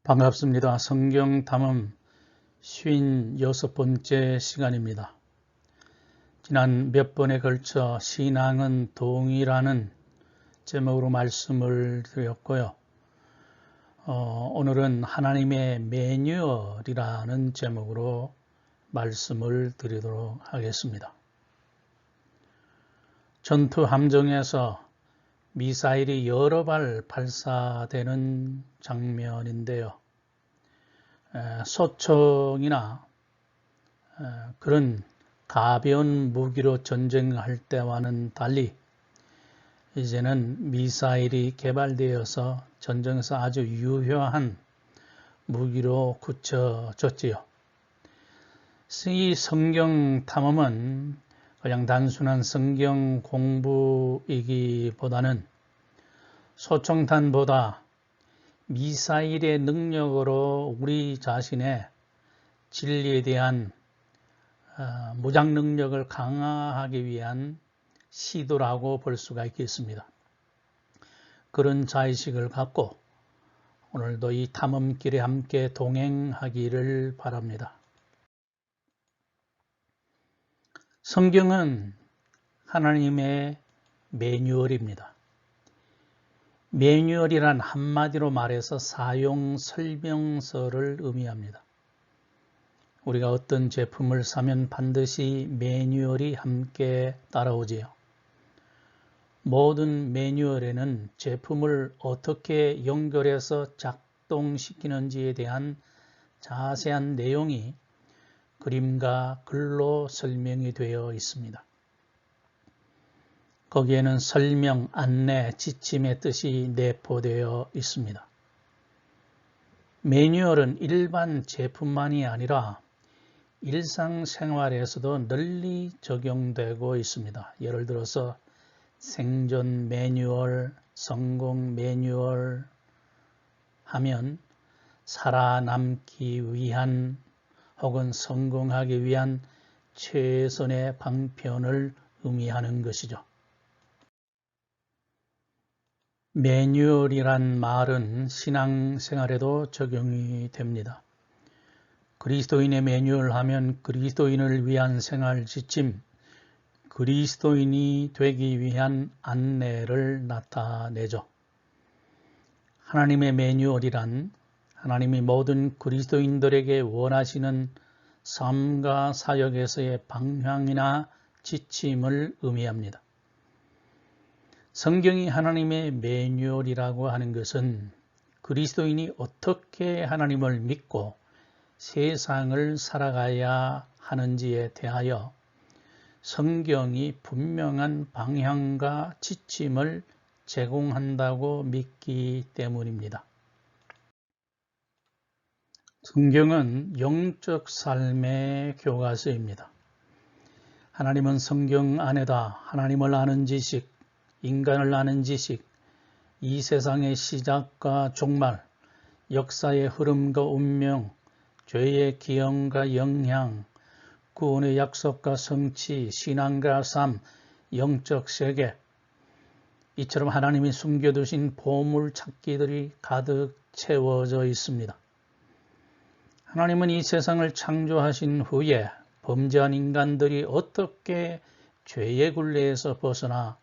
반갑습니다. 성경 탐험 56번째 시간입니다. 지난 몇 번에 걸쳐 신앙은 동의라는 제목으로 말씀을 드렸고요. 오늘은 하나님의 매뉴얼이라는 제목으로 말씀을 드리도록 하겠습니다. 전투 함정에서 미사일이 여러 발 발사되는 장면인데요. 소총이나 그런 가벼운 무기로 전쟁할 때와는 달리 이제는 미사일이 개발되어서 전쟁에서 아주 유효한 무기로 굳혀졌지요. 이 성경 탐험은 그냥 단순한 성경 공부이기보다는 소총탄보다 미사일의 능력으로 우리 자신의 진리에 대한 무장 능력을 강화하기 위한 시도라고 볼 수가 있겠습니다. 그런 자의식을 갖고 오늘도 이 탐험길에 함께 동행하기를 바랍니다. 성경은 하나님의 매뉴얼입니다. 매뉴얼이란 한마디로 말해서 사용 설명서를 의미합니다. 우리가 어떤 제품을 사면 반드시 매뉴얼이 함께 따라오지요. 모든 매뉴얼에는 제품을 어떻게 연결해서 작동시키는지에 대한 자세한 내용이 그림과 글로 설명이 되어 있습니다. 거기에는 설명, 안내, 지침의 뜻이 내포되어 있습니다. 매뉴얼은 일반 제품만이 아니라 일상생활에서도 널리 적용되고 있습니다. 예를 들어서 생존 매뉴얼, 성공 매뉴얼 하면 살아남기 위한 혹은 성공하기 위한 최선의 방편을 의미하는 것이죠. 매뉴얼이란 말은 신앙생활에도 적용이 됩니다. 그리스도인의 매뉴얼 하면 그리스도인을 위한 생활 지침, 그리스도인이 되기 위한 안내를 나타내죠. 하나님의 매뉴얼이란 하나님이 모든 그리스도인들에게 원하시는 삶과 사역에서의 방향이나 지침을 의미합니다. 성경이 하나님의 매뉴얼이라고 하는 것은 그리스도인이 어떻게 하나님을 믿고 세상을 살아가야 하는지에 대하여 성경이 분명한 방향과 지침을 제공한다고 믿기 때문입니다. 성경은 영적 삶의 교과서입니다. 하나님은 성경 안에다 하나님을 아는 지식, 인간을 아는 지식, 이 세상의 시작과 종말, 역사의 흐름과 운명, 죄의 기형과 영향, 구원의 약속과 성취, 신앙과 삶, 영적 세계, 이처럼 하나님이 숨겨두신 보물 찾기들이 가득 채워져 있습니다. 하나님은 이 세상을 창조하신 후에 범죄한 인간들이 어떻게 죄의 굴레에서 벗어나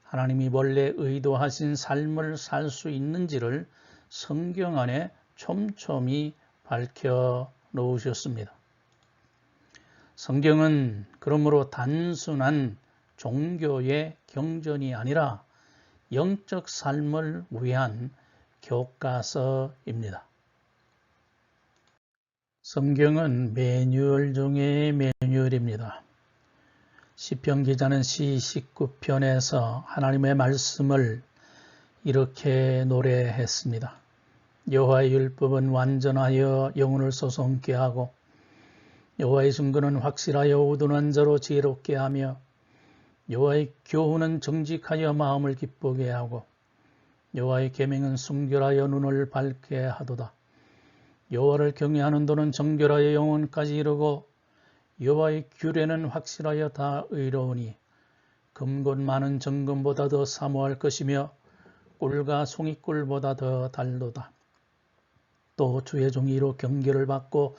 하나님이 원래 의도하신 삶을 살 수 있는지를 성경 안에 촘촘히 밝혀 놓으셨습니다. 성경은 그러므로 단순한 종교의 경전이 아니라 영적 삶을 위한 교과서입니다. 성경은 매뉴얼 중의 매뉴얼입니다. 시편 기자는 시 19편에서 하나님의 말씀을 이렇게 노래했습니다. 여호와의 율법은 완전하여 영혼을 솟음게 하고 여호와의 증거는 확실하여 우둔한 자로 지혜롭게 하며 여호와의 교훈은 정직하여 마음을 기쁘게 하고 여호와의 계명은 순결하여 눈을 밝게 하도다. 여호와를 경외하는 도는 정결하여 영혼까지 이르고 여호와의 규례는 확실하여 다 의로우니 금곧 많은 정금보다 더 사모할 것이며 꿀과 송이꿀보다 더 달도다. 또 주의 종이 이로 경계를 받고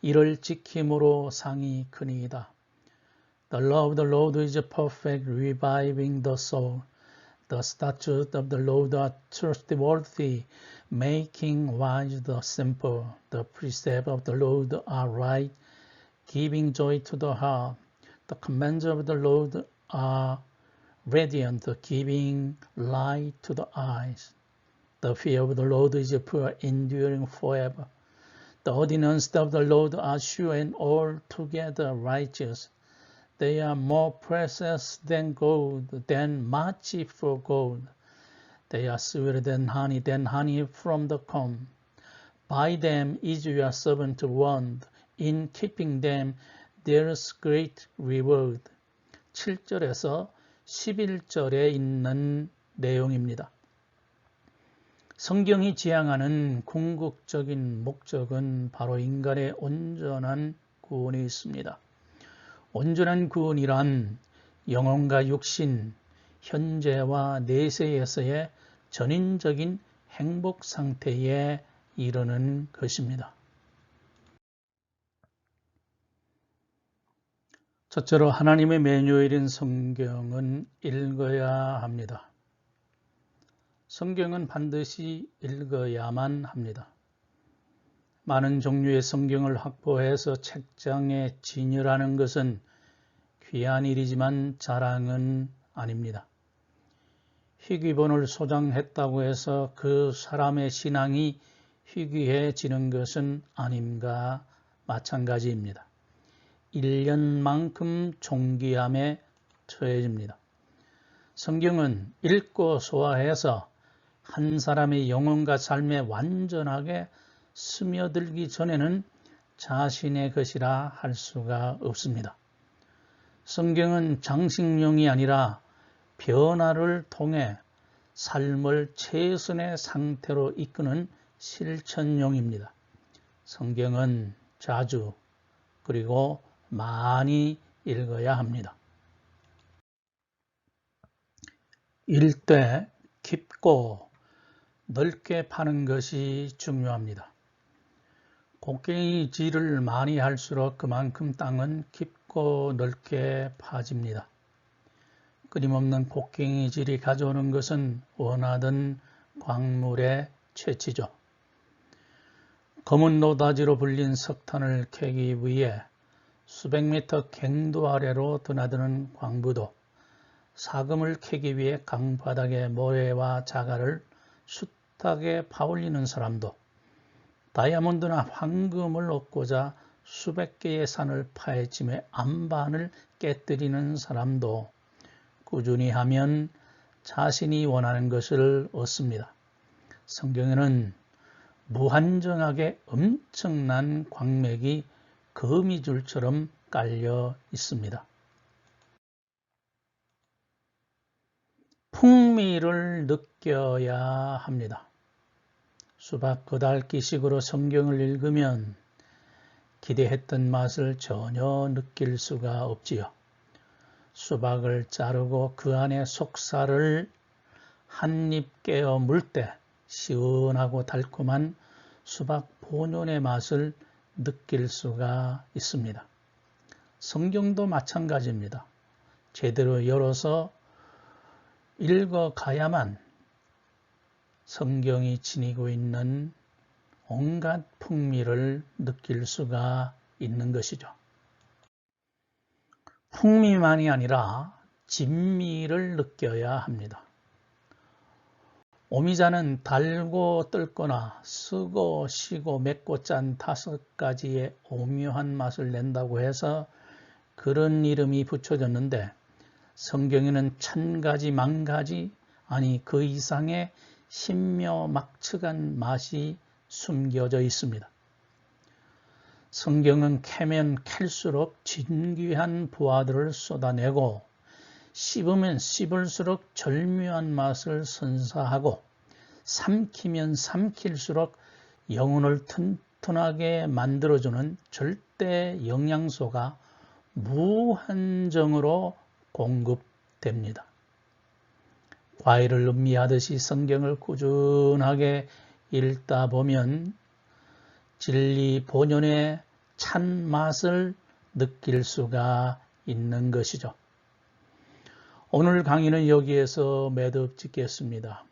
이를 지킴으로 상이 크니이다. The law of the Lord is perfect, reviving the soul. The statutes of the Lord are trustworthy, making wise the simple. The precepts of the Lord are right, giving joy to the heart. The commands of the Lord are radiant, giving light to the eyes. The fear of the Lord is pure, enduring forever. The ordinances of the Lord are sure and altogether righteous. They are more precious than gold, than much for gold. They are sweeter than honey from the comb. By them is your servant warned. In keeping them, there is great reward. 7절에서 11절에 있는 내용입니다. 성경이 지향하는 궁극적인 목적은 바로 인간의 온전한 구원이 있습니다. 온전한 구원이란 영혼과 육신, 현재와 내세에서의 전인적인 행복 상태에 이르는 것입니다. 첫째로 하나님의 매뉴얼인 성경은 읽어야 합니다. 성경은 반드시 읽어야만 합니다. 많은 종류의 성경을 확보해서 책장에 진열하는 것은 귀한 일이지만 자랑은 아닙니다. 희귀본을 소장했다고 해서 그 사람의 신앙이 희귀해지는 것은 아님과 마찬가지입니다. 1년만큼 존귀함에 처해집니다. 성경은 읽고 소화해서 한 사람의 영혼과 삶에 완전하게 스며들기 전에는 자신의 것이라 할 수가 없습니다. 성경은 장식용이 아니라 변화를 통해 삶을 최선의 상태로 이끄는 실천용입니다. 성경은 자주 그리고 많이 읽어야 합니다. 읽되 깊고 넓게 파는 것이 중요합니다. 곡괭이질을 많이 할수록 그만큼 땅은 깊고 넓게 파집니다. 끊임없는 곡괭이질이 가져오는 것은 원하던 광물의 채취죠. 검은 노다지로 불린 석탄을 캐기 위해 수백 미터 갱도 아래로 드나드는 광부도 사금을 캐기 위해 강바닥에 모래와 자갈을 숱하게 파올리는 사람도 다이아몬드나 황금을 얻고자 수백 개의 산을 파헤치며 안반을 깨뜨리는 사람도 꾸준히 하면 자신이 원하는 것을 얻습니다. 성경에는 무한정하게 엄청난 광맥이 거미줄처럼 깔려 있습니다. 풍미를 느껴야 합니다. 수박 거달기식으로 성경을 읽으면 기대했던 맛을 전혀 느낄 수가 없지요. 수박을 자르고 그 안에 속살을 한 입 깨어 물 때 시원하고 달콤한 수박 본연의 맛을 느낄 수가 있습니다. 성경도 마찬가지입니다. 제대로 열어서 읽어가야만 성경이 지니고 있는 온갖 풍미를 느낄 수가 있는 것이죠. 풍미만이 아니라 진미를 느껴야 합니다. 오미자는 달고 뜰거나 쓰고 시고 맵고 짠 5가지의 오묘한 맛을 낸다고 해서 그런 이름이 붙여졌는데 성경에는 1000가지, 10,000가지, 아니 그 이상의 신묘막측한 맛이 숨겨져 있습니다. 성경은 캐면 캘수록 진귀한 부하들을 쏟아내고 씹으면 씹을수록 절묘한 맛을 선사하고 삼키면 삼킬수록 영혼을 튼튼하게 만들어주는 절대 영양소가 무한정으로 공급됩니다. 과일을 음미하듯이 성경을 꾸준하게 읽다 보면 진리 본연의 찬 맛을 느낄 수가 있는 것이죠. 오늘 강의는 여기에서 매듭 짓겠습니다.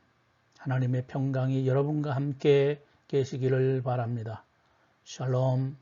하나님의 평강이 여러분과 함께 계시기를 바랍니다. 샬롬.